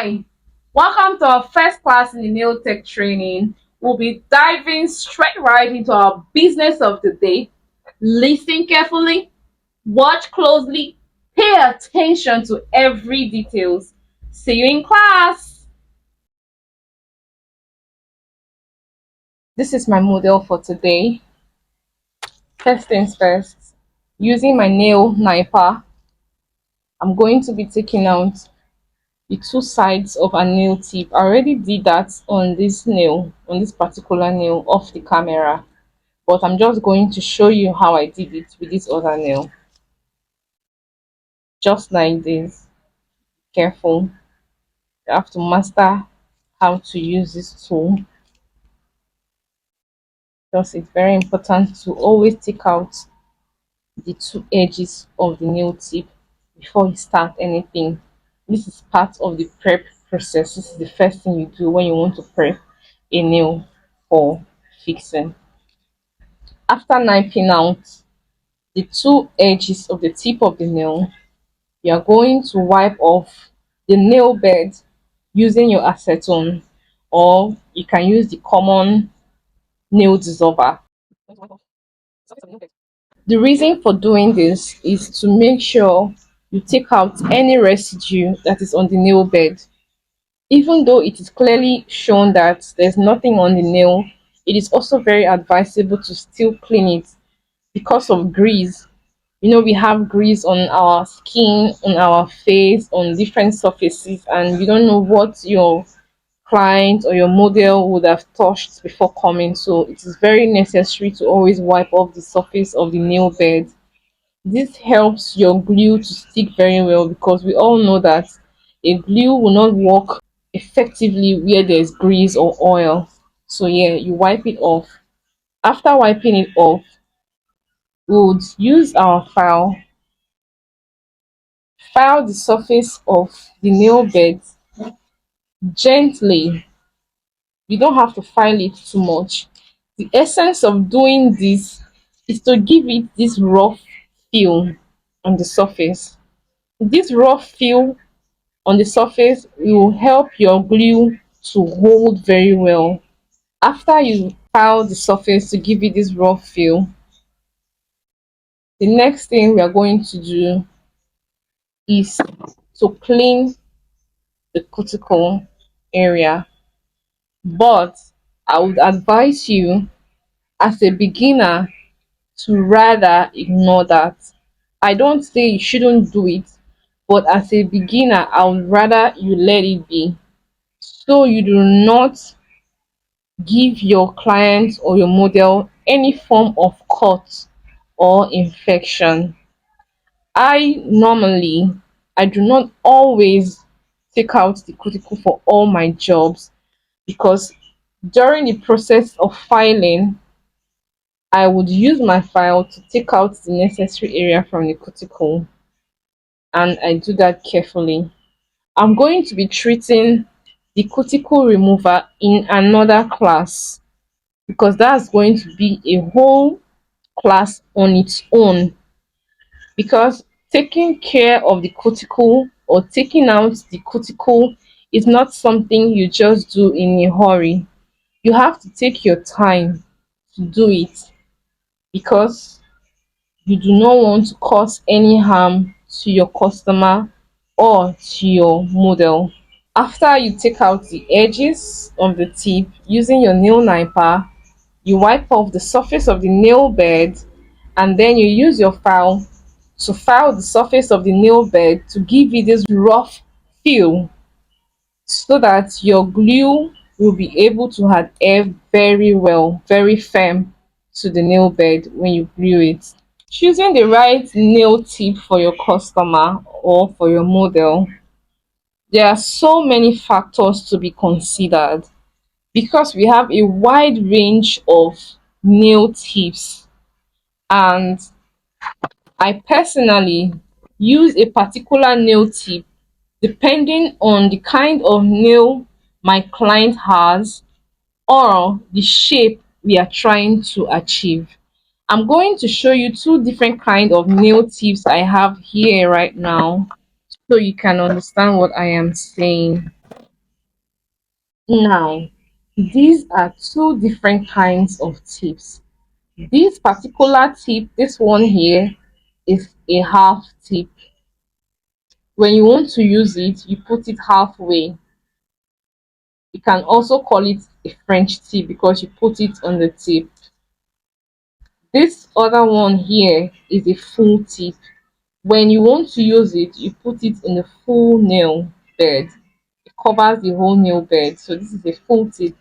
Hi, welcome to our first class in the nail tech training. We'll be diving straight right into our business of the day. Listen carefully, watch closely, pay attention to every details. See you in class. This is my model for today. First things first, using my nail kniper, I'm going to be taking out the two sides of a nail tip. I already did that on this nail, on this particular nail off the camera, but I'm just going to show you how I did it with this other nail. Just like this. Careful. You have to master how to use this tool. Because it's very important to always take out the two edges of the nail tip before you start anything. This is part of the prep process. This is the first thing you do when you want to prep a nail for fixing. After knifing out the two edges of the tip of the nail, you are going to wipe off the nail bed using your acetone, or you can use the common nail dissolver. The reason for doing this is to make sure you take out any residue that is on the nail bed. Even though it is clearly shown that there's nothing on the nail, it is also very advisable to still clean it because of grease. We have grease on our skin, on our face, on different surfaces, and you don't know what your client or your model would have touched before coming. So it is very necessary to always wipe off the surface of the nail bed. This helps your glue to stick very well, because we all know that a glue will not work effectively where there's grease or oil. So yeah, you wipe it off. After wiping it off, we would use our file the surface of the nail bed gently. You don't have to file it too much. The essence of doing this is to give it this rough feel on the surface. This rough feel on the surface will help your glue to hold very well. After you file the surface to give it this rough feel, the next thing we are going to do is to clean the cuticle area. But I would advise you, as a beginner, to rather ignore that. I don't say you shouldn't do it, but as a beginner, I would rather you let it be, so you do not give your client or your model any form of cut or infection. I do not always take out the cuticle for all my jobs, because during the process of filing, I would use my file to take out the necessary area from the cuticle, and I do that carefully. I'm going to be treating the cuticle remover in another class, because that's going to be a whole class on its own. Because taking care of the cuticle or taking out the cuticle is not something you just do in a hurry. You have to take your time to do it, because you do not want to cause any harm to your customer or to your model. After you take out the edges of the tip using your nail kniper, you wipe off the surface of the nail bed, and then you use your file to file the surface of the nail bed to give it this rough feel, so that your glue will be able to adhere very well, very firm to the nail bed when you glue it. Choosing the right nail tip for your customer or for your model, there are so many factors to be considered, because we have a wide range of nail tips, and I personally use a particular nail tip depending on the kind of nail my client has, or the shape we are trying to achieve. I'm going to show you two different kind of nail tips I have here right now, so you can understand what I am saying. Now, these are two different kinds of tips. This particular tip, this one here, is a half tip. When you want to use it, you put it halfway. You can also call it a French tip because you put it on the tip. This other one here is a full tip. When you want to use it, you put it in the full nail bed. It covers the whole nail bed. So this is a full tip.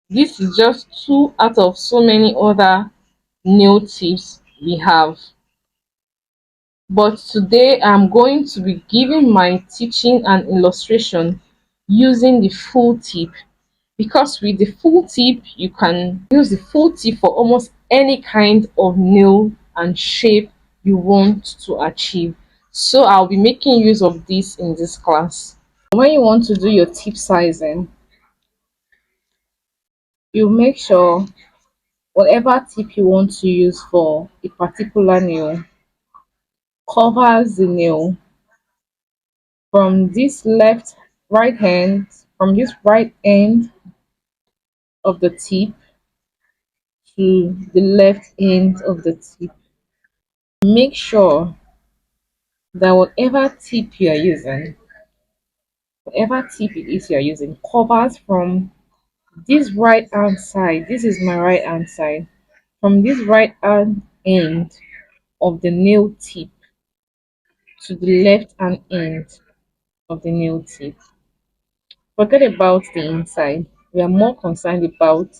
This is just two out of so many other nail tips we have. But today I'm going to be giving my teaching and illustration using the full tip, because with the full tip you can use the full tip for almost any kind of nail and shape you want to achieve. So I'll be making use of this in this class. When you want to do your tip sizing, you make sure whatever tip you want to use for a particular nail covers the nail from this left right hand from this right end of the tip to the left end of the tip. Make sure that whatever tip it is you're using, covers from this right hand side. This is my right hand side. From this right hand end of the nail tip to the left hand end of the nail tip. Forget about the inside. We are more concerned about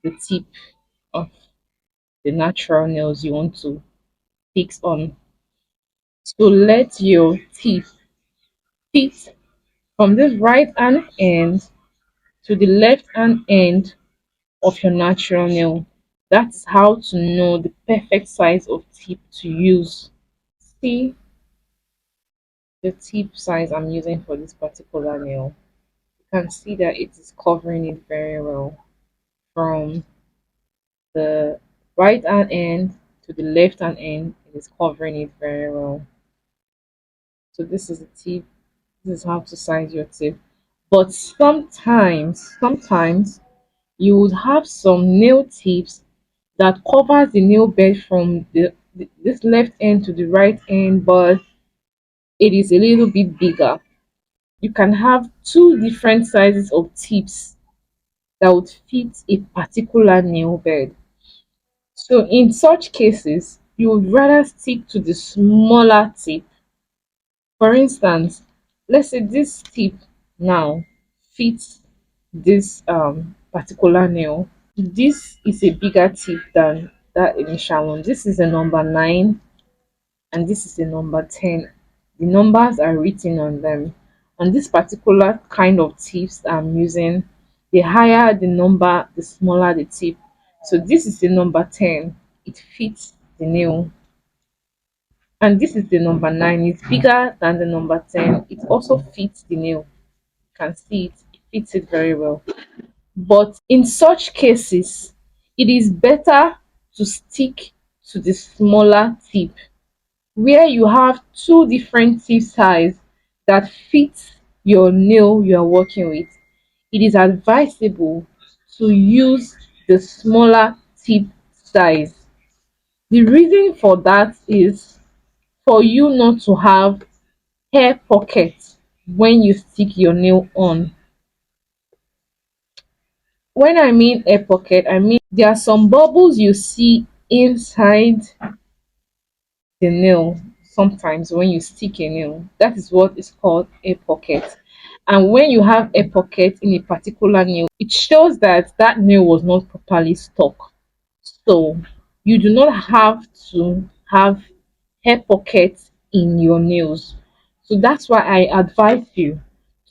the tip of the natural nails you want to fix on. So let your tip fit from this right hand end to the left hand end of your natural nail. That's how to know the perfect size of tip to use. See the tip size I'm using for this particular nail. You can see that it is covering it very well from the right hand end to the left hand end. It is covering it very well. So this is the tip. This is how to size your tip. But sometimes you would have some nail tips that covers the nail bed from this left end to the right end, but it is a little bit bigger. You can have two different sizes of tips that would fit a particular nail bed. So in such cases, you would rather stick to the smaller tip. For instance, let's say this tip now fits this particular nail. This is a bigger tip than that initial one. This is a number 9 and this is a number 10. The numbers are written on them. On this particular kind of tips I'm using, the higher the number, the smaller the tip. So this is the number 10. It fits the nail. And this is the number 9. It's bigger than the number 10. It also fits the nail. You can see it. It fits it very well. But in such cases, it is better to stick to the smaller tip where you have two different tip size that fits your nail you are working with. It is advisable to use the smaller tip size. The reason for that is for you not to have hair pockets when you stick your nail on. When I mean air pocket, I mean there are some bubbles you see inside the nail sometimes when you stick a nail. That is what is called a pocket. And when you have a pocket in a particular nail, it shows that that nail was not properly stuck. So you do not have to have hair pockets in your nails. So that's why I advise you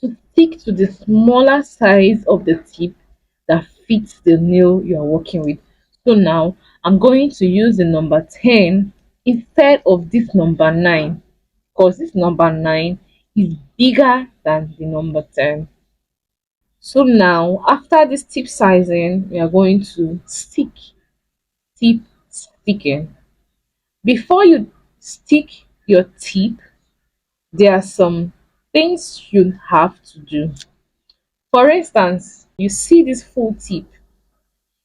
to stick to the smaller size of the tip that fits the nail you are working with. So now I'm going to use the number 10 instead of this number 9, because this number 9 is bigger than the number 10. So now after this tip sizing, we are going to tip sticking. Before you stick your tip, there are some things you have to do. For instance, you see this full tip,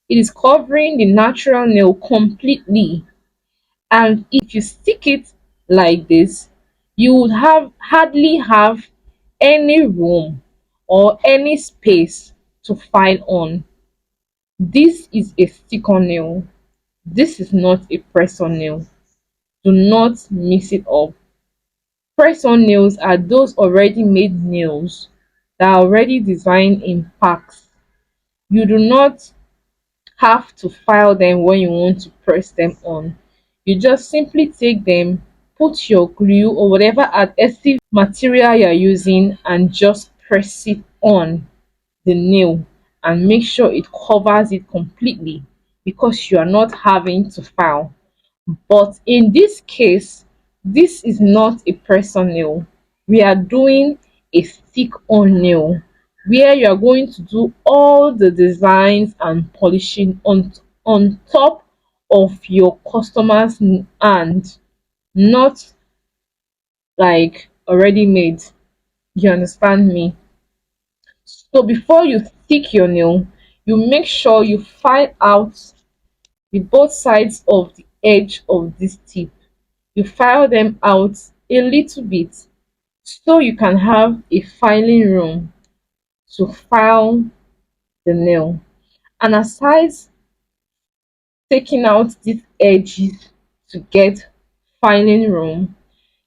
it is covering the natural nail completely, and if you stick it like this, you would have hardly have any room or any space to file on. This is a stick-on nail. This is not a press-on nail. Do not mix it up. Press-on nails are those already made nails that are already designed in packs. You do not have to file them when you want to press them on. You just simply take them, put your glue or whatever adhesive material you're using, and just press it on the nail and make sure it covers it completely because you are not having to file. But in this case, this is not a press-on nail. We are doing a stick-on nail where you are going to do all the designs and polishing on top of your customer's hand, not like already made. You understand me? So before you stick your nail, you make sure you file out the both sides of the edge of this tip. You file them out a little bit so you can have a filing room to file the nail. And aside taking out these edges to get filing room,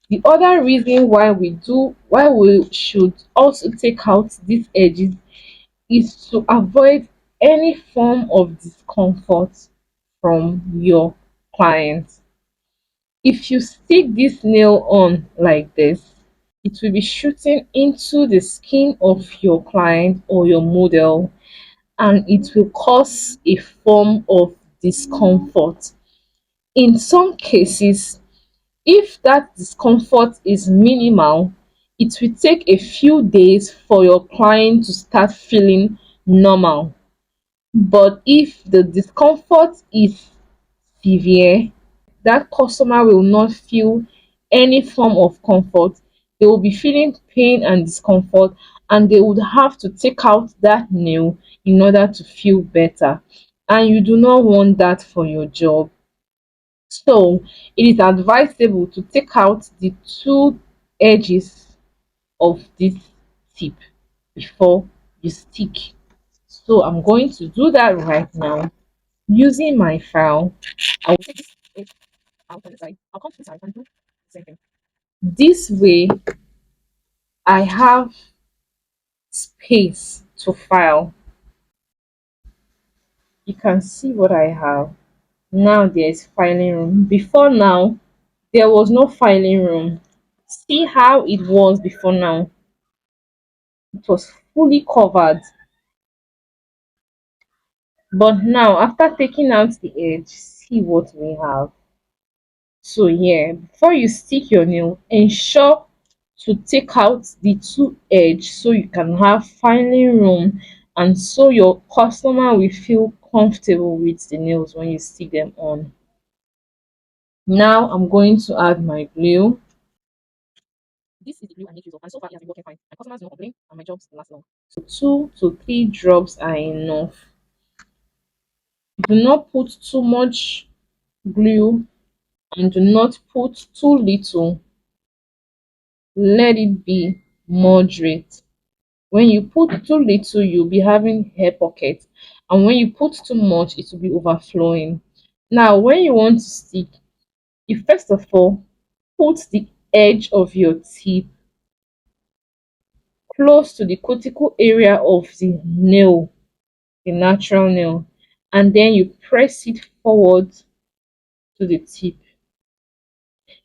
the other reason why we should also take out these edges is to avoid any form of discomfort from your client. If you stick this nail on like this, it will be shooting into the skin of your client or your model, and it will cause a form of discomfort. In some cases, if that discomfort is minimal, it will take a few days for your client to start feeling normal. But if the discomfort is severe, that customer will not feel any form of comfort. They will be feeling pain and discomfort, and they would have to take out that nail in order to feel better. And you do not want that for your job. So it is advisable to take out the two edges of this tip before you stick. So I'm going to do that right now using my file. I will take this edge out on the side. I'll come to the side and do the same thing. This way, I have space to file. You can see what I have. Now there is filing room. Before now, there was no filing room. See how it was before now. It was fully covered. But now, after taking out the edge, see what we have. So yeah, before you stick your nail, ensure to take out the two edge so you can have filing room and so your customer will feel comfortable with the nails when you stick them on. Now I'm going to add my glue. This is the glue I make use of, and so far it has been working fine. My customers don't complain and my jobs last long. So 2 to 3 drops are enough. Do not put too much glue and do not put too little. Let it be moderate. When you put too little, you'll be having hair pockets, and when you put too much, it will be overflowing. Now, when you want to stick, you first of all put the edge of your tip close to the cuticle area of the nail, the natural nail, and then you press it forward to the tip.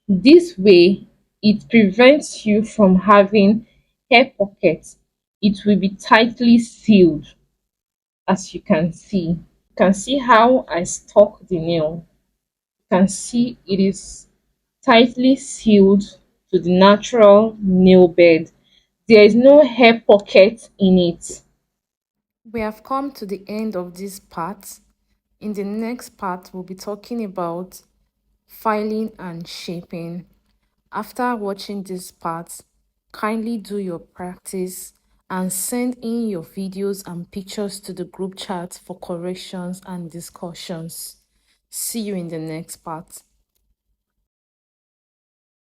This way, it prevents you from having hair pockets. It will be tightly sealed, as you can see. You can see how I stuck the nail. You can see it is tightly sealed to the natural nail bed. There is no hair pocket in it. We have come to the end of this part. In the next part, we'll be talking about filing and shaping. After watching this part, kindly do your practice and send in your videos and pictures to the group chat for corrections and discussions. See you in the next part.